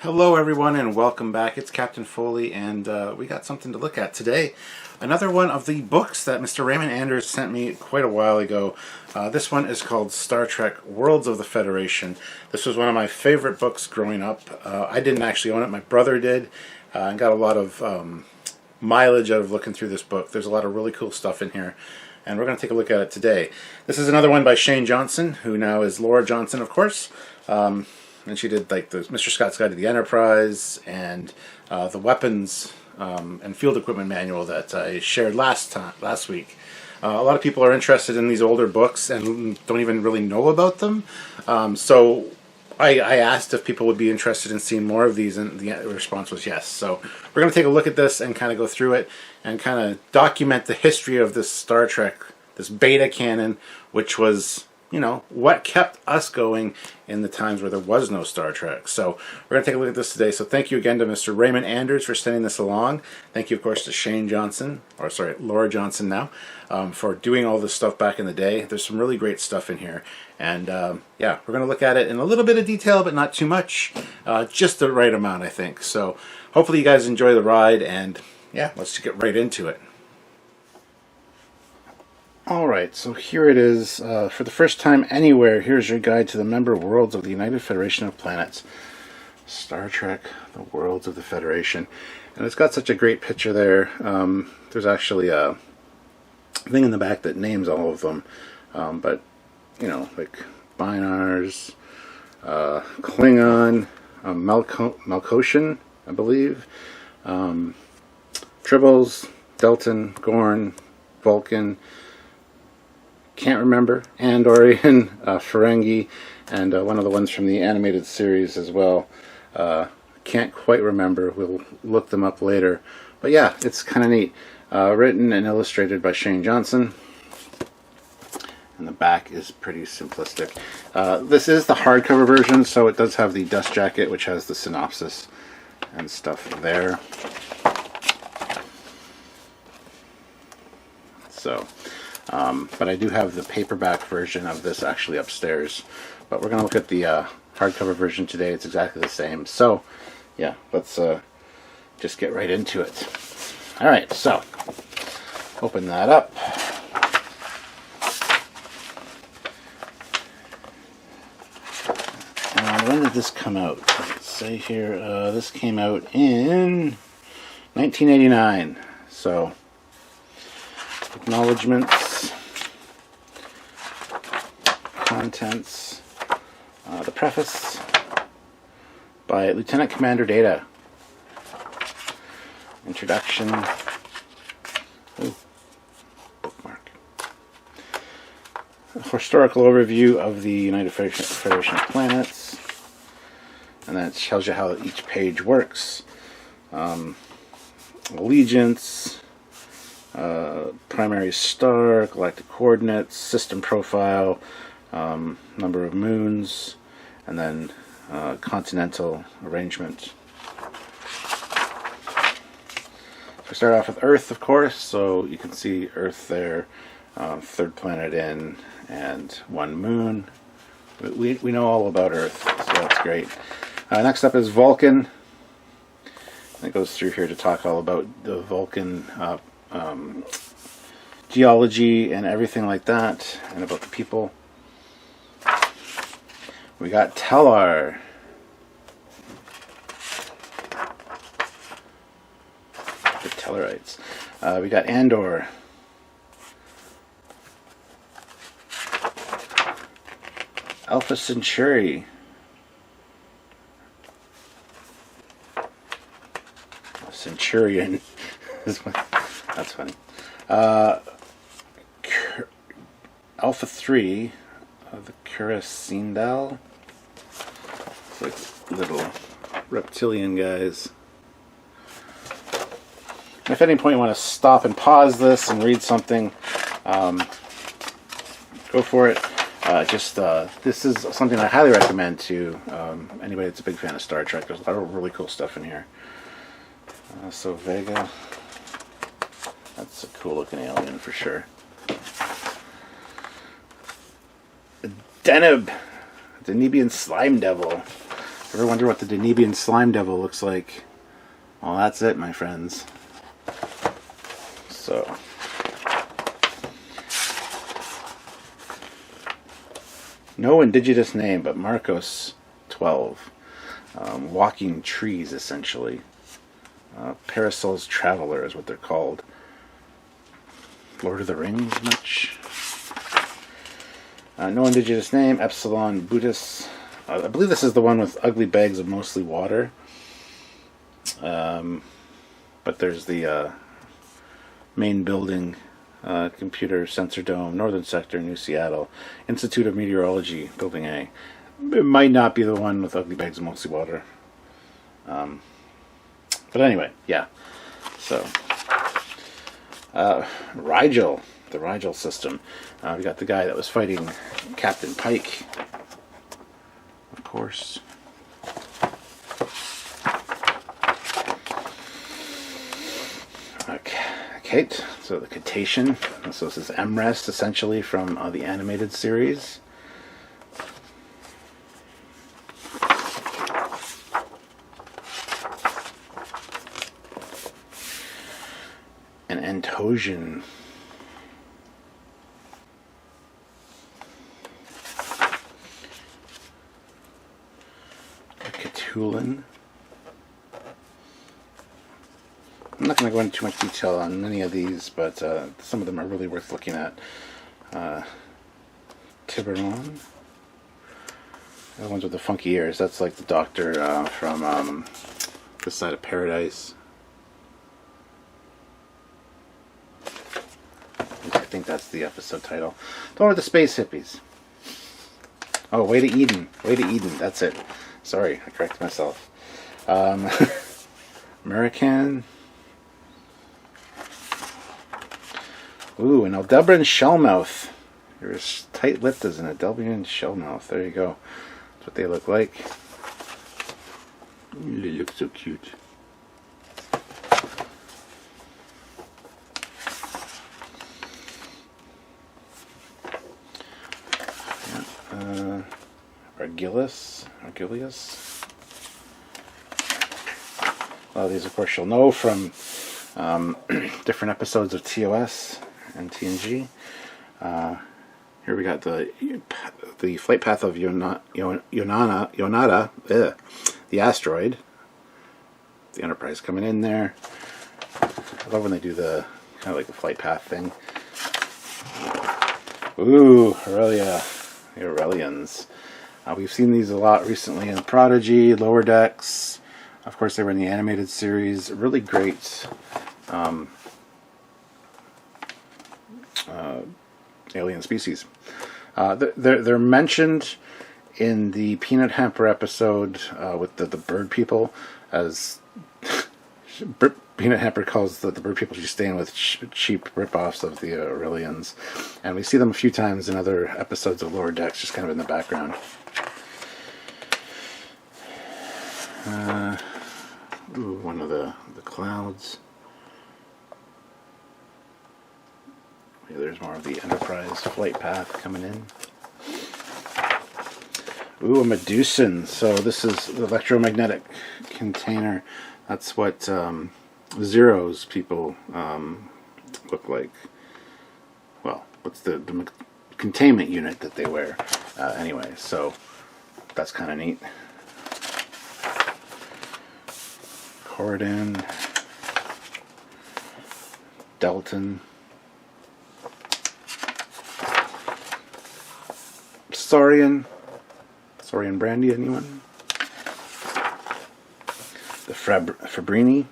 Hello everyone and welcome back. It's Captain Foley and we got something to look at today. Another one of the books that Mr. Raymond Anders sent me quite a while ago. This one is called Star Trek Worlds of the Federation. This was one of my favorite books growing up. I didn't actually own it, my brother did, and got a lot of mileage out of looking through this book. There's a lot of really cool stuff in here and we're going to take a look at it today. This is another one by Shane Johnson, who now is Laura Johnson, of course. And she did like the Mr. Scott's Guide to the Enterprise and the weapons and field equipment manual that I shared last week. A lot of people are interested in these older books and don't even really know about them. So I asked if people would be interested in seeing more of these, and the response was yes. So we're going to take a look at this and kind of go through it and kind of document the history of this Star Trek, this beta canon, which was, you know, what kept us going in the times where there was no Star Trek. So we're going to take a look at this today. So thank you again to Mr. Raymond Anders for sending this along. Thank you, of course, to Shane Johnson, or sorry, Laura Johnson now, for doing all this stuff back in the day. There's some really great stuff in here. And yeah, we're going to look at it in a little bit of detail, but not too much. Just the right amount, I think. So hopefully you guys enjoy the ride, and yeah, let's just get right into it. Alright, so here it is. For the first time anywhere, here's your guide to the member worlds of the United Federation of Planets. Star Trek, the Worlds of the Federation. And it's got such a great picture there. There's actually a thing in the back that names all of them. But, you know, like Binars, Klingon, Malkoshan, I believe, Tribbles, Deltan, Gorn, Vulcan, can't remember, Andorian, Ferengi, and one of the ones from the animated series as well. Can't quite remember. We'll look them up later. But yeah, it's kind of neat. Written and illustrated by Shane Johnson. And the back is pretty simplistic. This is the hardcover version, so it does have the dust jacket, which has the synopsis and stuff there. So, but I do have the paperback version of this actually upstairs. But we're going to look at the hardcover version today. It's exactly the same. So, yeah, let's just get right into it. Alright, so, open that up. And when did this come out? Let's say here, this came out in 1989. So, acknowledgements, contents, the preface by Lieutenant Commander Data, introduction, bookmark, a historical overview of the United Federation of Planets, and that tells you how each page works, allegiance, primary star, galactic coordinates, system profile, number of moons, and then continental arrangement. We start off with Earth, of course, so you can see Earth there, third planet in, and one moon. We know all about Earth, so that's great. Next up is Vulcan. It goes through here to talk all about the Vulcan geology and everything like that, and about the people. We got Tellar. The Tellarites. We got Andor. Alpha Centauri. Centurion. That's funny. Alpha 3, the Curasindal. It's like little reptilian guys. If at any point you want to stop and pause this and read something, go for it. This is something I highly recommend to anybody that's a big fan of Star Trek. There's a lot of really cool stuff in here. So Vega, that's a cool looking alien for sure. Deneb, Denebian Slime Devil. Ever wonder what the Denebian Slime Devil looks like? Well, that's it, my friends. So, no indigenous name, but Marcos 12. Walking trees, essentially. Parasol's Traveler is what they're called. Lord of the Rings, much? No indigenous name, Epsilon Buddhist. I believe this is the one with ugly bags of mostly water. But there's the main building, computer sensor dome, Northern Sector, New Seattle, Institute of Meteorology, Building A. It might not be the one with ugly bags of mostly water. But anyway, yeah. So, Rigel, the Rigel system. We got the guy that was fighting Captain Pike, of course. Kate, so the Cetacean. So this is MREST, essentially, from the animated series. An Antosian. A Catulan. I'm not going to go into too much detail on many of these, but some of them are really worth looking at. Tiburon. The ones with the funky ears. That's like the doctor from This Side of Paradise. I think that's the episode title. The one with the space hippies. Oh, Way to Eden. Way to Eden. That's it. Sorry, I corrected myself. American. Ooh, an Aldebaran shellmouth. You're as tight-lipped as an Aldebaran shellmouth. There you go. That's what they look like. Ooh, they look so cute. Yeah, Argulius. A lot of these, of course, you'll know from different episodes of TOS and TNG. Here we got the flight path of Yonada, the asteroid. The Enterprise coming in there. I love when they do the kind of like the flight path thing. Ooh, Aurelia, the Aurelians. We've seen these a lot recently in Prodigy, Lower Decks. Of course, they were in the animated series. Really great alien species. They're mentioned in the Peanut Hamper episode with the bird people, as Peanut Hamper calls the bird people she's staying with cheap ripoffs of the Aurelians. And we see them a few times in other episodes of Lower Decks, just kind of in the background. Ooh, one of the clouds. Yeah, there's more of the Enterprise flight path coming in. Ooh, a Medusan. So this is the electromagnetic container. That's what Zero's people look like. Well, what's the containment unit that they wear? Anyway, so that's kind of neat. Corridon, Delton, Saurian brandy, anyone? The Fabrini.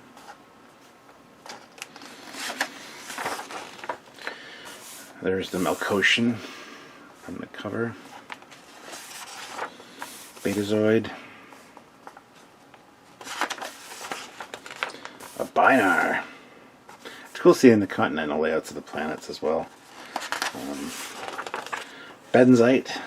There's the Melkoshian from the cover. Betazoid. A Binar. It's cool seeing the continental layouts of the planets as well. Benzite.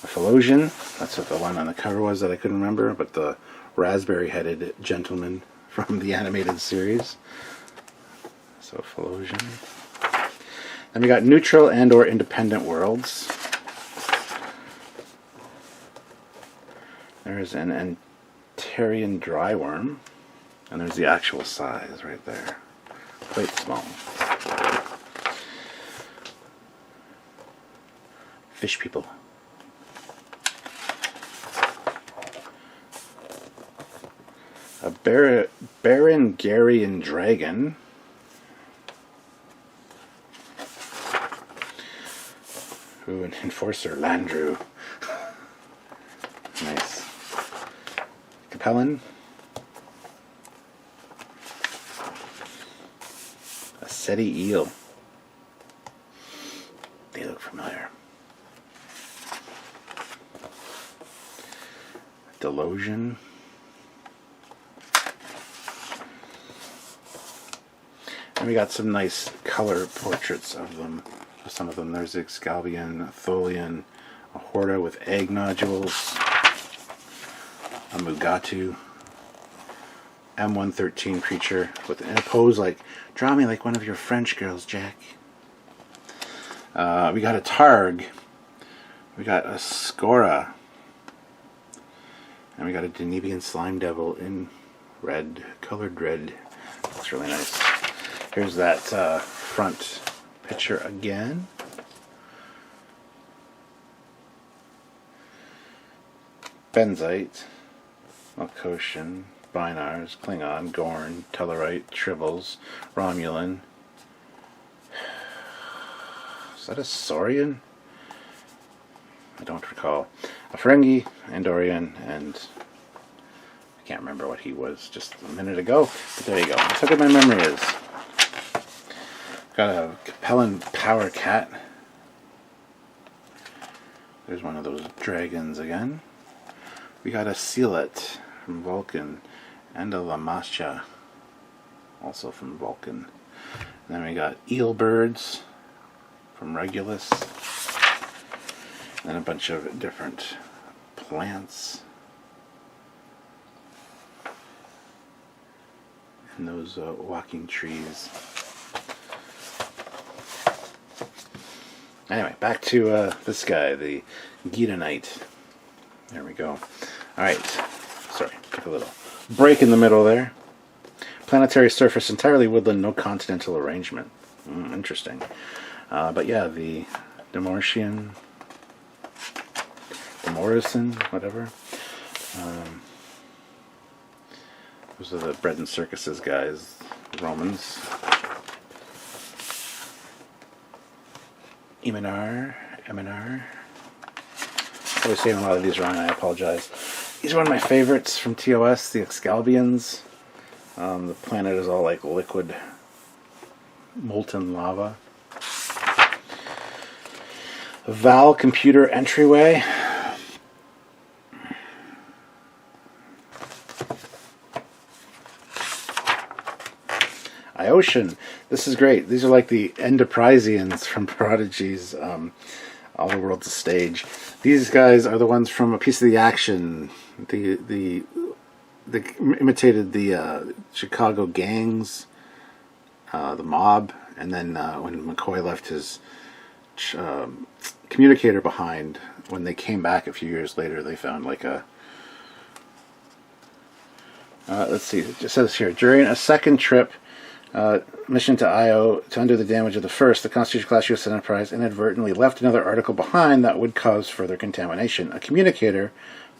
A Phalosian. That's what the one on the cover was that I couldn't remember, but the raspberry-headed gentleman from the animated series. So Philosian. Then we got neutral and or independent worlds. There's an Antarian dryworm, and there's the actual size right there. Quite small. Fish people. A Berengarian dragon. Ooh, an enforcer, Landru. Nice. Capellan. A Seti eel. They look familiar. Delosian. And we got some nice color portraits of them. Some of them. There's Excalbian, Tholian, a Horta with egg nodules, a Mugatu, M113 creature with in a pose like, draw me like one of your French girls, Jack. We got a Targ. We got a Scora. And we got a Danubian Slime Devil in red, colored red. Looks really nice. Here's that front picture again. Benzite, Malkoshan, Binars, Klingon, Gorn, Tellarite, Tribbles, Romulan. Is that a Saurian? I don't recall. A Ferengi, Andorian, and I can't remember what he was just a minute ago. But there you go. That's how good my memory is. Got a Capellan Power Cat. There's one of those dragons again. We got a Sealet from Vulcan and a Lamasha, also from Vulcan. And then we got eel birds from Regulus. And a bunch of different plants. And those walking trees. Anyway, back to this guy, the Gita-Knight. There we go. Alright, sorry, took a little break in the middle there. Planetary surface, entirely woodland, no continental arrangement. Interesting. But yeah, the Demortian, Demorrison, whatever. Those are the bread and circuses guys, Romans. Eminar. Always saying a lot of these wrong, I apologize. These are one of my favorites from TOS, the Excalbians. The planet is all like liquid, molten lava. Val computer entryway. Ioshan. This is great. These are like the Enterprisians from Prodigy's All the World's a Stage. These guys are the ones from A Piece of the Action. They imitated the Chicago gangs, the mob, and then when McCoy left his communicator behind, when they came back a few years later, they found like a let's see, it just says here, during a second trip mission to Io to undo the damage of the first, the Constitution-class U.S. Enterprise inadvertently left another article behind that would cause further contamination. A communicator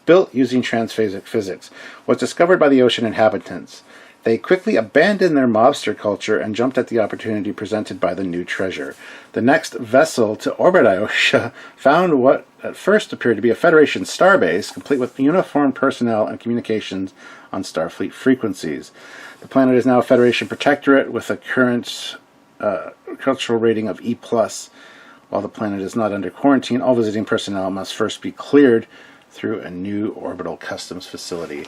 built using transphasic physics was discovered by the ocean inhabitants. They quickly abandoned their mobster culture and jumped at the opportunity presented by the new treasure. The next vessel to orbit Iosha found what at first appeared to be a Federation starbase, complete with uniformed personnel and communications on Starfleet frequencies. The planet is now a Federation protectorate with a current cultural rating of E+. While the planet is not under quarantine, all visiting personnel must first be cleared through a new orbital customs facility.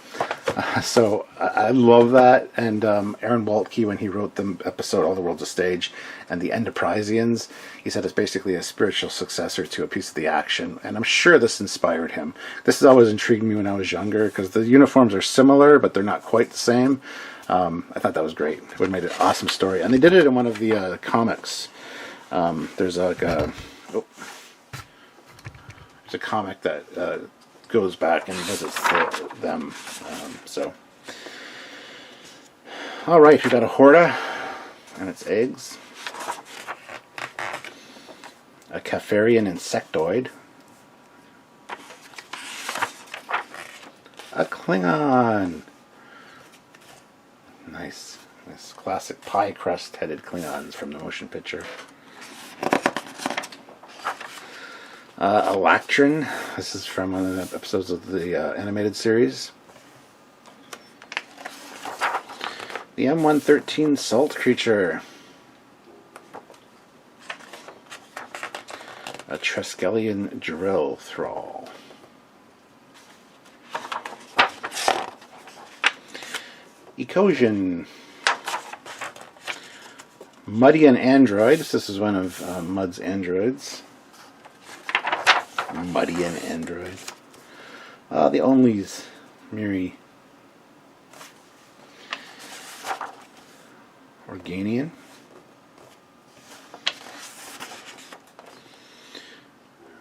So I love that. And Aaron Waltke, when he wrote the episode All the World's a Stage and the Enterprisians, he said it's basically a spiritual successor to A Piece of the Action. And I'm sure this inspired him. This has always intrigued me when I was younger, because the uniforms are similar, but they're not quite the same. I thought that was great. It would have made an awesome story. And they did it in one of the comics. There's like a comic that goes back and visits them. All right, we got a Horta and its eggs, a Capharian insectoid, a Klingon. Nice classic pie crust headed Klingons from the motion picture. Electron. This is from one of the episodes of the animated series. The M113 Salt Creature. A Triskelion Drill Thrall. Ecosian. Muddian Android. This is one of Mud's androids. Muddian Android. The Onlys. Miri. Organian.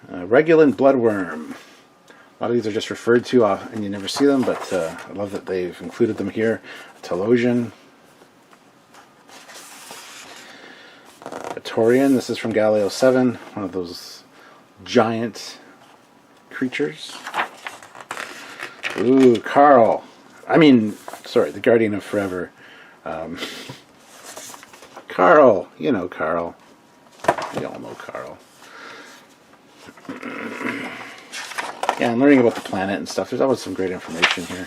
Regulant Bloodworm. A lot of these are just referred to and you never see them, but I love that they've included them here. Telosian. A Torian. This is from Galileo 7. One of those giant creatures. Ooh, Carl. The Guardian of Forever. Carl. You know Carl. We all know Carl. Yeah, and learning about the planet and stuff. There's always some great information here.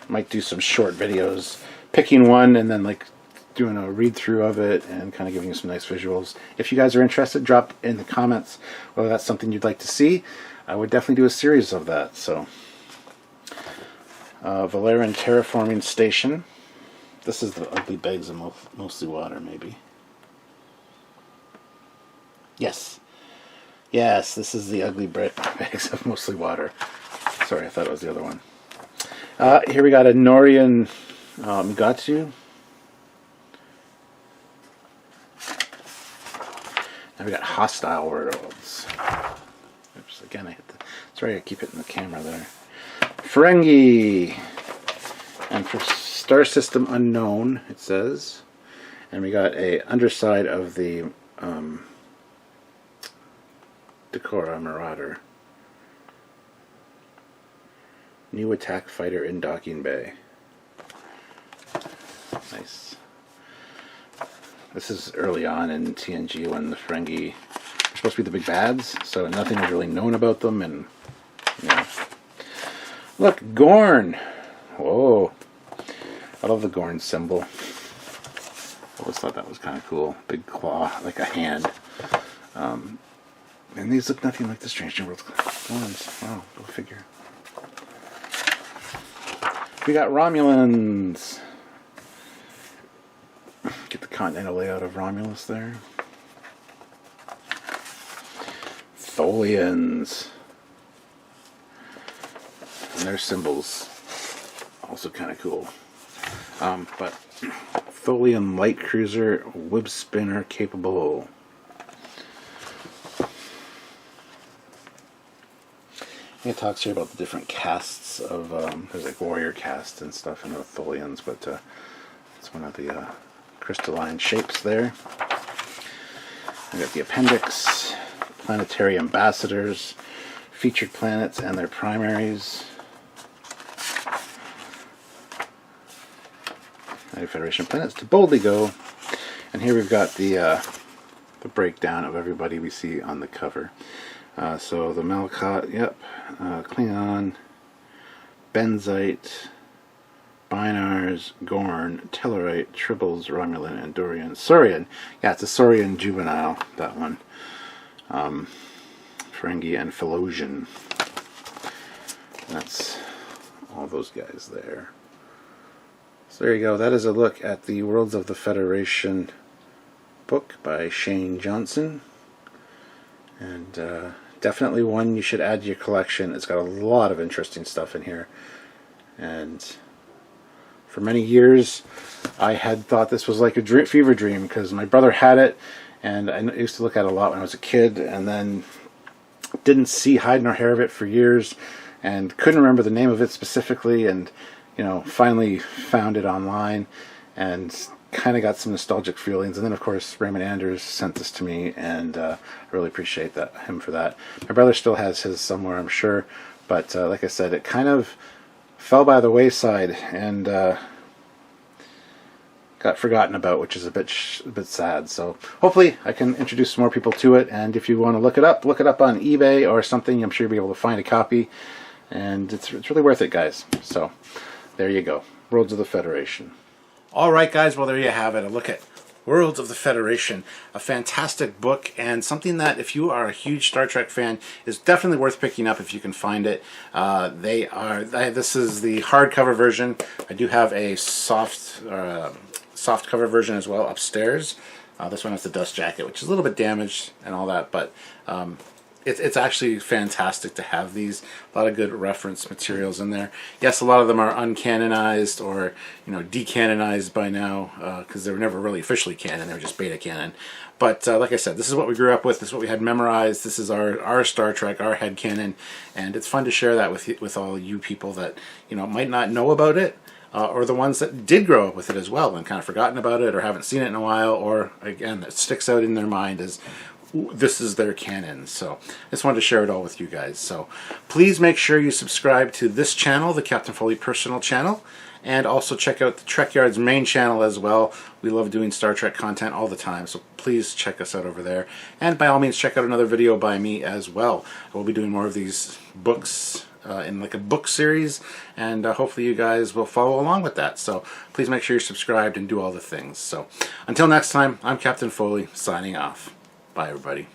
Might do some short videos, picking one and then like doing a read through of it and kind of giving you some nice visuals. If you guys are interested, drop in the comments whether that's something you'd like to see. I would definitely do a series of that. So, Valerian Terraforming Station. This is the ugly bags of mostly water, maybe. Yes, this is the ugly bags of mostly water. Sorry, I thought it was the other one. Here we got a Norian Mugatu. Now we got Hostile Worlds. Oops, again I hit the... Sorry, I keep hitting the camera there. Ferengi. And for Star System Unknown, it says. And we got a underside of the Decora Marauder. New attack fighter in docking bay. Nice. This is early on in TNG when the Ferengi are supposed to be the big bads, so nothing was really known about them, and look, Gorn. Whoa. I love the Gorn symbol. I always thought that was kind of cool. Big claw, like a hand. And these look nothing like the Strange New Worlds Gorns. Wow, go figure. We got Romulans. Get the continental layout of Romulus there. Tholians. And their symbols also kind of cool. But Tholian light cruiser, whip spinner capable. It talks here about the different castes of, there's like warrior castes and stuff in the Tholians, but it's one of the crystalline shapes there. We got the appendix, planetary ambassadors, featured planets and their primaries. Federation planets to boldly go. And here we've got the breakdown of everybody we see on the cover. So the Malkot, yep, Klingon, Benzite, Binars, Gorn, Tellarite, Tribbles, Romulan, Andorian, Saurian. Yeah, it's a Saurian juvenile, that one. Ferengi and Philosian. That's all those guys there. So there you go. That is a look at the Worlds of the Federation book by Shane Johnson. And definitely one you should add to your collection. It's got a lot of interesting stuff in here. And for many years, I had thought this was like a fever dream because my brother had it, and I used to look at it a lot when I was a kid, and then didn't see hide nor hair of it for years, and couldn't remember the name of it specifically, and finally found it online, and kind of got some nostalgic feelings. And then of course Raymond Anders sent this to me, and I really appreciate him for that. My brother still has his somewhere, I'm sure, but like I said, it kind of fell by the wayside and got forgotten about, which is a bit sad. So hopefully I can introduce more people to it, and if you want to look it up on eBay or something. I'm sure you'll be able to find a copy, and it's really worth it, guys. So there you go, Worlds of the Federation. Alright guys, well there you have it, a look at Worlds of the Federation, a fantastic book, and something that if you are a huge Star Trek fan is definitely worth picking up if you can find it. This is the hardcover version. I do have a soft cover version as well upstairs. This one has the dust jacket, which is a little bit damaged and all that, but it's actually fantastic to have these. A lot of good reference materials in there. Yes, a lot of them are uncanonized or decanonized by now, because they were never really officially canon. They were just beta canon. But like I said, this is what we grew up with. This is what we had memorized. This is our Star Trek, our headcanon, and it's fun to share that with all you people that might not know about it, or the ones that did grow up with it as well and kind of forgotten about it or haven't seen it in a while, or again, it sticks out in their mind as this is their canon. So I just wanted to share it all with you guys. So please make sure you subscribe to this channel, the Captain Foley personal channel, and also check out the Trekyards main channel as well. We love doing Star Trek content all the time, so please check us out over there. And by all means, check out another video by me as well. I will be doing more of these books in like a book series, and hopefully you guys will follow along with that. So please make sure you're subscribed and do all the things. So until next time, I'm Captain Foley, signing off. Bye, everybody.